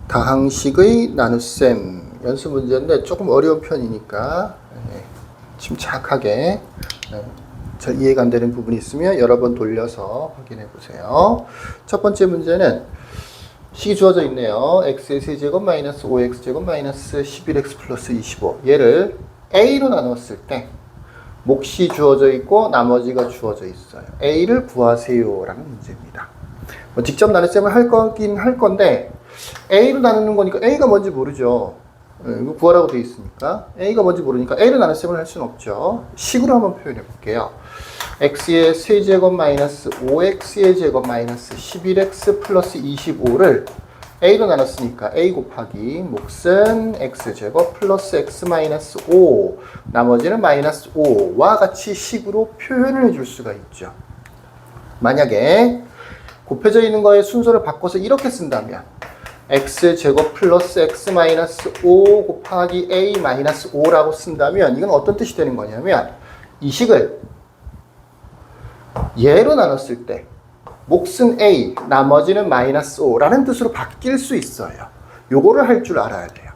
다항식의 나눗셈 연습 문제인데 조금 어려운 편이니까 침착하게 잘 이해가 안 되는 부분이 있으면 여러 번 돌려서 확인해 보세요. 첫 번째 문제는 식이 주어져 있네요. x의 세제곱 마이너스 5x제곱 마이너스 11x 플러스 25. 얘를 a로 나눴을 때 몫이 주어져 있고 나머지가 주어져 있어요. a를 구하세요 라는 문제입니다. 직접 나눗셈을 할 거긴 할 건데 a로 나누는 거니까 a가 뭔지 모르죠. 이거 구하라고 되어 있으니까 a가 뭔지 모르니까 a로 나눗셈을 할 수는 없죠. 식으로 한번 표현해 볼게요. x의 세제곱 마이너스 5x의 제곱 마이너스 11x 플러스 25를 a로 나눴으니까 a 곱하기 몫은 x제곱 플러스 x 마이너스 5 나머지는 마이너스 5와 같이 식으로 표현을 해줄 수가 있죠. 만약에 곱해져 있는 거의 순서를 바꿔서 이렇게 쓴다면 x제곱 플러스 x 마이너스 5 곱하기 a 마이너스 5라고 쓴다면 이건 어떤 뜻이 되는 거냐면 이 식을 얘로 나눴을 때 몫은 a, 나머지는 마이너스 5라는 뜻으로 바뀔 수 있어요. 요거를 할 줄 알아야 돼요.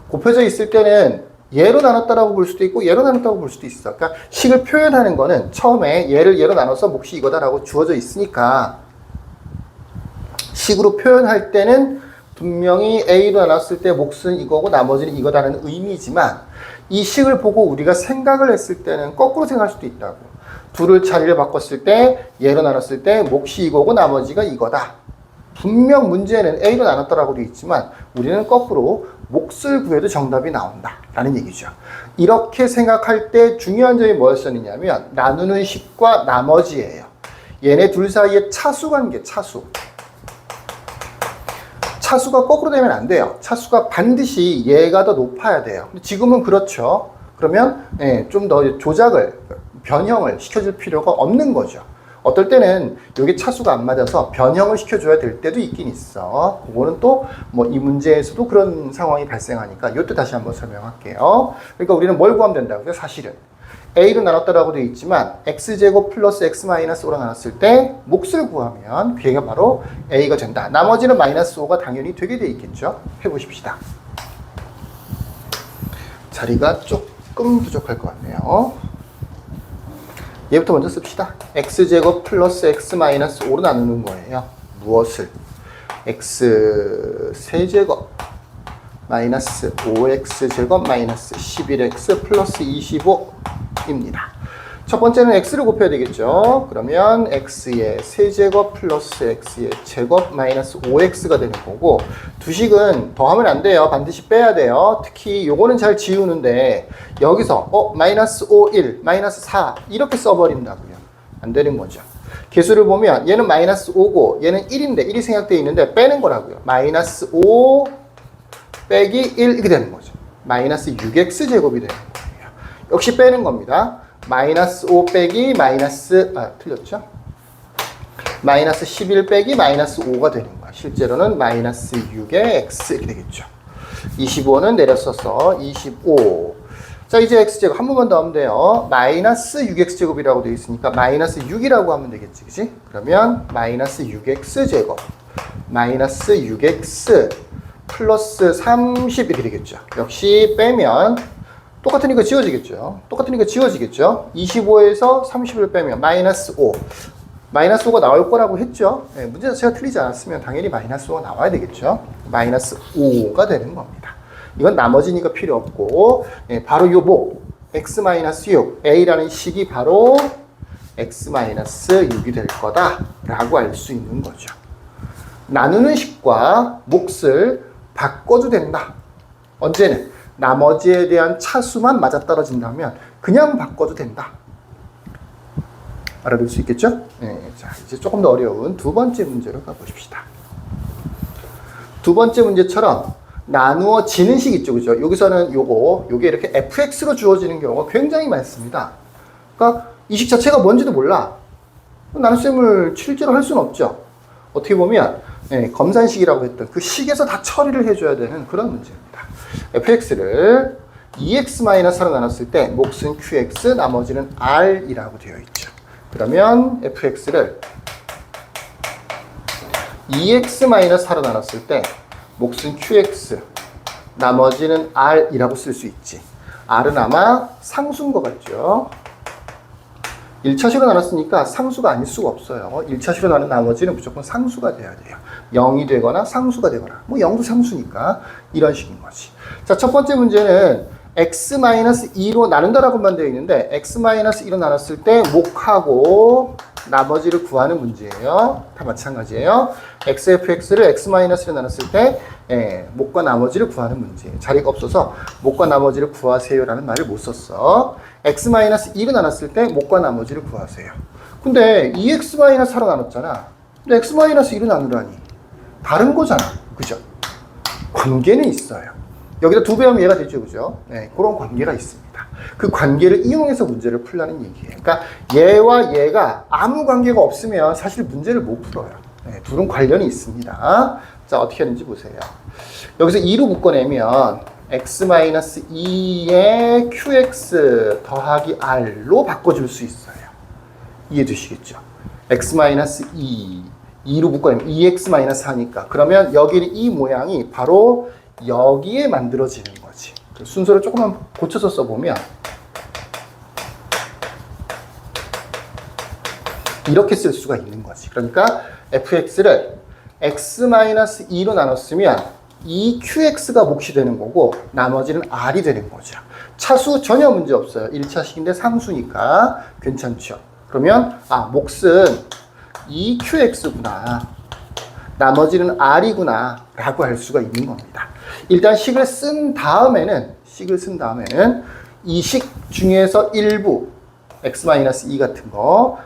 곱해져 있을 때는 얘로 나눴다라고 볼 수도 있고 얘로 나눴다고 볼 수도 있어. 그러니까 식을 표현하는 거는 처음에 얘를 얘로 나눠서 몫이 이거다라고 주어져 있으니까 식으로 표현할 때는 분명히 a로 나눴을 때 몫은 이거고 나머지는 이거다라는 의미지만 이 식을 보고 우리가 생각을 했을 때는 거꾸로 생각할 수도 있다고. 둘을 자리를 바꿨을 때 얘로 나눴을 때 몫이 이거고 나머지가 이거다. 분명 문제는 a로 나눴다라고 되어 있지만 우리는 거꾸로 몫을 구해도 정답이 나온다 라는 얘기죠. 이렇게 생각할 때 중요한 점이 뭐였었느냐면 나누는 식과 나머지예요. 얘네 둘 사이에 차수 관계, 차수가 거꾸로 되면 안 돼요. 차수가 반드시 얘가 더 높아야 돼요. 근데 지금은 그렇죠. 그러면 좀 더 조작을, 변형을 시켜줄 필요가 없는 거죠. 어떨 때는 여기 차수가 안 맞아서 변형을 시켜줘야 될 때도 있긴 있어. 그거는 또 뭐 이 문제에서도 그런 상황이 발생하니까 이것도 다시 한번 설명할게요. 그러니까 우리는 뭘 구하면 된다고요? 사실은 a로 나눴다라고 되어 있지만 x제곱 플러스 x 마이너스 5로 나눴을 때 몫을 구하면 그게 바로 a가 된다. 나머지는 마이너스 5가 당연히 되게 돼 있겠죠. 해보십시다. 자리가 조금 부족할 것 같네요. 얘부터 먼저 씁시다. x제곱 플러스 x 마이너스 5로 나누는 거예요. 무엇을? x 세제곱 마이너스 5x제곱 마이너스 11x 플러스 25입니다. 첫 번째는 x를 곱해야 되겠죠. 그러면 x의 세제곱 플러스 x의 제곱 마이너스 5x가 되는 거고 두 식은 더하면 안 돼요. 반드시 빼야 돼요. 특히 요거는 잘 지우는데 여기서 마이너스 5, 1, 마이너스 4 이렇게 써버린다고요. 안 되는 거죠. 개수를 보면 얘는 마이너스 5고 얘는 1인데 1이 생략되어 있는데 빼는 거라고요. 마이너스 5 빼기 1 이렇게 되는 거죠. 마이너스 6x 제곱이 되는 거예요. 역시 빼는 겁니다. 마이너스 5 빼기 마이너스 틀렸죠? 마이너스 11 빼기 마이너스 5가 되는 거야. 실제로는 마이너스 6의 x 이렇게 되겠죠. 25는 내렸어서 25. 자 이제 x제곱 한 번만 더 하면 돼요. 마이너스 6x제곱이라고 되어 있으니까 마이너스 6이라고 하면 되겠지, 그치? 그러면 마이너스 6x제곱 마이너스 6x 플러스 30 이렇게 되겠죠. 역시 빼면 똑같으니까 지워지겠죠. 25에서 30을 빼면 마이너스 5. 마이너스 5가 나올 거라고 했죠. 문제 자체가 틀리지 않았으면 당연히 마이너스 5가 나와야 되겠죠. 마이너스 5가 되는 겁니다. 이건 나머지니까 필요 없고 바로 요 목 x-6 a라는 식이 바로 x-6이 될 거다라고 알 수 있는 거죠. 나누는 식과 몫을 바꿔도 된다. 언제는 나머지에 대한 차수만 맞아떨어진다면 그냥 바꿔도 된다. 알아둘 수 있겠죠? 자, 이제 조금 더 어려운 두 번째 문제로 가보십시다. 두 번째 문제처럼 나누어지는 식 있죠, 그죠? 여기서는 요게 이렇게 fx로 주어지는 경우가 굉장히 많습니다. 그러니까 이 식 자체가 뭔지도 몰라. 나눗셈을 실제로 할 수는 없죠. 어떻게 보면 검산식이라고 했던 그 식에서 다 처리를 해줘야 되는 그런 문제입니다. fx를 2x-4로 나눴을 때 몫은 qx, 나머지는 r이라고 되어 있죠. 그러면 fx를 2x-4로 나눴을 때 몫은 qx, 나머지는 r이라고 쓸 수 있지. r은 아마 상수인 것 같죠. 1차식으로 나눴으니까 상수가 아닐 수가 없어요. 1차식으로 나눈 나머지는 무조건 상수가 돼야 돼요. 0이 되거나 상수가 되거나, 뭐 0도 상수니까 이런 식인 거지. 자, 첫 번째 문제는 x-2로 나눈다라고만 되어 있는데 x-2로 나눴을 때 목하고 나머지를 구하는 문제예요. 다 마찬가지예요. xfx를 x-1로 나눴을 때 목과 나머지를 구하는 문제예요. 자리가 없어서 목과 나머지를 구하세요 라는 말을 못 썼어. x-2로 나눴을 때 목과 나머지를 구하세요. 근데 2x-4로 나눴잖아. 근데 x-2로 나누라니 다른 거잖아. 그죠? 관계는 있어요. 여기다 2배 하면 얘가 되죠. 그죠? 네, 그런 관계가 있습니다. 그 관계를 이용해서 문제를 풀라는 얘기예요. 그러니까 얘와 얘가 아무 관계가 없으면 사실 문제를 못 풀어요. 네, 둘은 관련이 있습니다. 자, 어떻게 하는지 보세요. 여기서 2로 묶어내면 x-2의 qx 더하기 r로 바꿔줄 수 있어요. 이해되시겠죠? x-2 2로 묶어내면 2x-4니까 그러면 여기는 이 모양이 바로 여기에 만들어지는 거지. 순서를 조금만 고쳐서 써보면 이렇게 쓸 수가 있는 거지. 그러니까 fx를 x-2로 나눴으면 이 qx가 몫이 되는 거고 나머지는 r이 되는 거죠. 차수 전혀 문제 없어요. 1차식인데 상수니까 괜찮죠. 그러면 몫은 이 qx구나. 나머지는 r이구나 라고 할 수가 있는 겁니다. 일단 식을 쓴 다음에는 이 식 중에서 일부 x-2 같은 거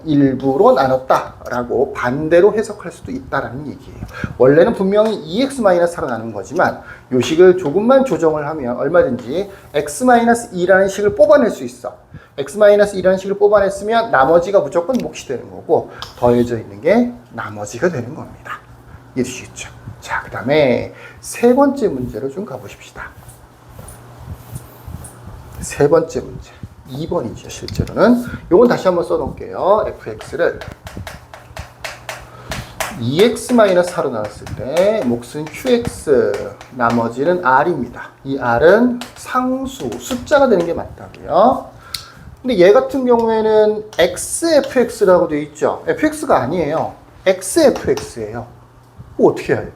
일부로 나눴다 라고 반대로 해석할 수도 있다라는 얘기예요. 원래는 분명히 2x-4로 나눈 거지만 이 식을 조금만 조정을 하면 얼마든지 x-2라는 식을 뽑아낼 수 있어. x-2라는 식을 뽑아냈으면 나머지가 무조건 몫이 되는 거고 더해져 있는 게 나머지가 되는 겁니다. 이해되시겠죠? 자, 그 다음에 세 번째 문제로 좀 가보십시다. 세 번째 문제 2번이죠. 실제로는 요건 다시 한번 써놓을게요. fx를 2x-4로 나눴을 때 몫은 qx, 나머지는 r입니다. 이 r은 상수, 숫자가 되는 게 맞다고요. 근데 얘 같은 경우에는 xfx라고 되어 있죠. fx가 아니에요. xfx예요. 어떻게 해요?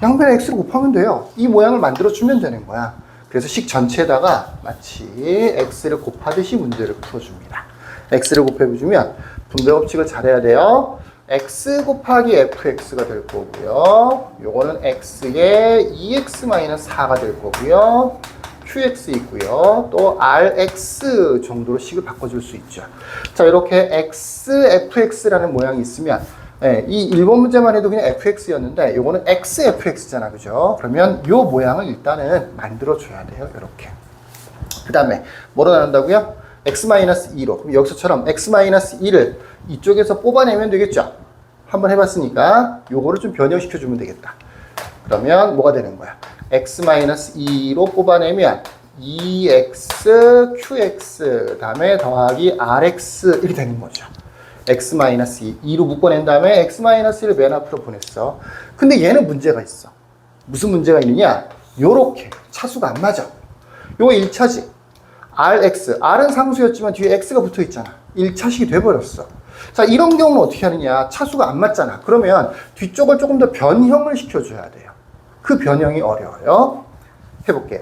양변에 x를 곱하면 돼요. 이 모양을 만들어주면 되는 거야. 그래서 식 전체에다가 마치 x를 곱하듯이 문제를 풀어줍니다. x를 곱해주면 분배 법칙을 잘해야 돼요. x 곱하기 fx가 될 거고요. 요거는 x의 2x-4가 될 거고요. qx 있고요. 또 rx 정도로 식을 바꿔줄 수 있죠. 자, 이렇게 xfx라는 모양이 있으면 이 1번 문제만 해도 그냥 fx였는데 요거는 xfx잖아. 그죠? 그러면 요 모양을 일단은 만들어줘야 돼요. 이렇게. 그 다음에 뭐로 나눈다고요? x-2로. 그럼 여기서처럼 x-2를 이쪽에서 뽑아내면 되겠죠? 한번 해봤으니까 요거를 좀 변형시켜주면 되겠다. 그러면 뭐가 되는 거야? x-2로 뽑아내면 2x, qx, 다음에 더하기 rx 이렇게 되는 거죠. x-2, 2로 묶어낸 다음에 x-1을 맨 앞으로 보냈어. 근데 얘는 문제가 있어. 무슨 문제가 있느냐? 요렇게 차수가 안 맞아. 요거 1차식 rx, r은 상수였지만 뒤에 x가 붙어 있잖아. 1차식이 돼버렸어. 자, 이런 경우는 어떻게 하느냐? 차수가 안 맞잖아. 그러면 뒤쪽을 조금 더 변형을 시켜줘야 돼요. 그 변형이 어려워요. 해볼게요.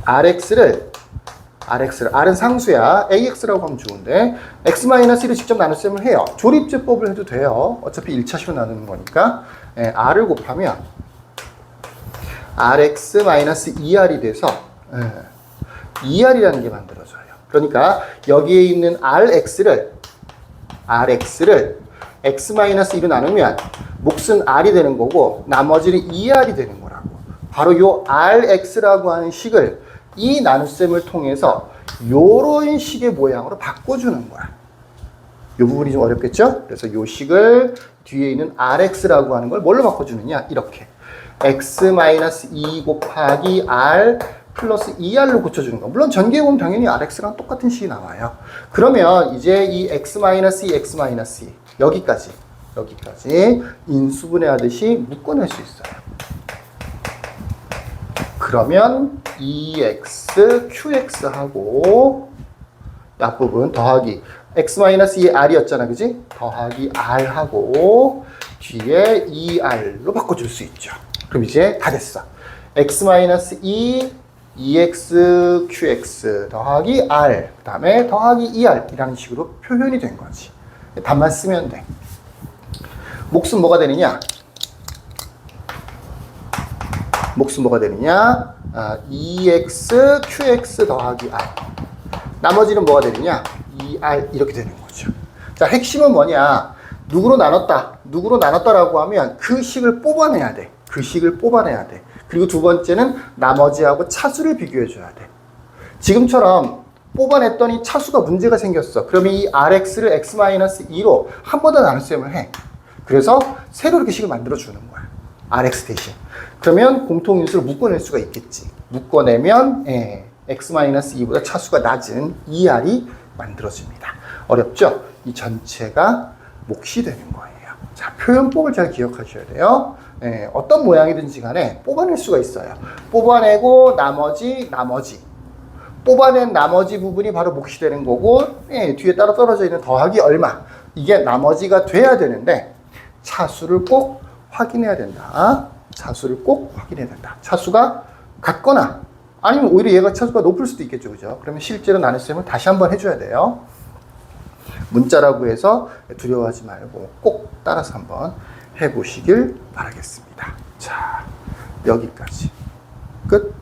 rx를 R은 상수야. AX라고 하면 좋은데 X-1을 직접 나눗셈을 해요. 조립제법을 해도 돼요. 어차피 1차식으로 나누는 거니까 R을 곱하면 RX-2R이 돼서 2R이라는 게 만들어져요. 그러니까 여기에 있는 RX를 X-1로 나누면 몫은 R이 되는 거고 나머지는 2R이 되는 거라고. 바로 요 RX라고 하는 식을 이 나눗셈을 통해서 요런 식의 모양으로 바꿔주는 거야. 이 부분이 좀 어렵겠죠? 그래서 요 식을 뒤에 있는 rx라고 하는 걸 뭘로 바꿔주느냐? 이렇게 x-2 곱하기 r 플러스 2r로 고쳐주는 거. 물론 전개해 보면 당연히 rx랑 똑같은 식이 나와요. 그러면 이제 이 x-2, x-2 여기까지 인수분해하듯이 묶어낼 수 있어요. 그러면 EX, QX하고 앞부분 더하기 X-2R이었잖아, 그지? 더하기 R하고 뒤에 2R로 바꿔줄 수 있죠. 그럼 이제 다 됐어. X-2 EX, QX 더하기 R 그 다음에 더하기 ER 이라는 식으로 표현이 된 거지. 답만 쓰면 돼. 몫은 뭐가 되느냐? 몫은 뭐가 되느냐? EX, QX 더하기 R. 나머지는 뭐가 되느냐? ER 이렇게 되는 거죠. 자, 핵심은 뭐냐? 누구로 나눴다. 누구로 나눴다라고 하면 그 식을 뽑아내야 돼. 그 식을 뽑아내야 돼. 그리고 두 번째는 나머지하고 차수를 비교해 줘야 돼. 지금처럼 뽑아냈더니 차수가 문제가 생겼어. 그러면 이 RX를 X-2로 한 번 더 나눗셈을 해. 그래서 새로 이렇게 식을 만들어 주는 거야. RX 대신. 그러면 공통인수를 묶어낼 수가 있겠지. 묶어내면 X-2보다 차수가 낮은 ER이 만들어집니다. 어렵죠? 이 전체가 몫이 되는 거예요. 자, 표현법을 잘 기억하셔야 돼요. 어떤 모양이든지 간에 뽑아낼 수가 있어요. 뽑아내고 나머지 뽑아낸 나머지 부분이 바로 몫이 되는 거고 뒤에 따라 떨어져 있는 더하기 얼마 이게 나머지가 돼야 되는데 차수를 꼭 확인해야 된다. 차수를 꼭 확인해야 된다. 차수가 같거나 아니면 오히려 얘가 차수가 높을 수도 있겠죠. 그죠? 그러면 실제로 나눗셈을 다시 한번 해줘야 돼요. 문자라고 해서 두려워하지 말고 꼭 따라서 한번 해보시길 바라겠습니다. 자, 여기까지. 끝.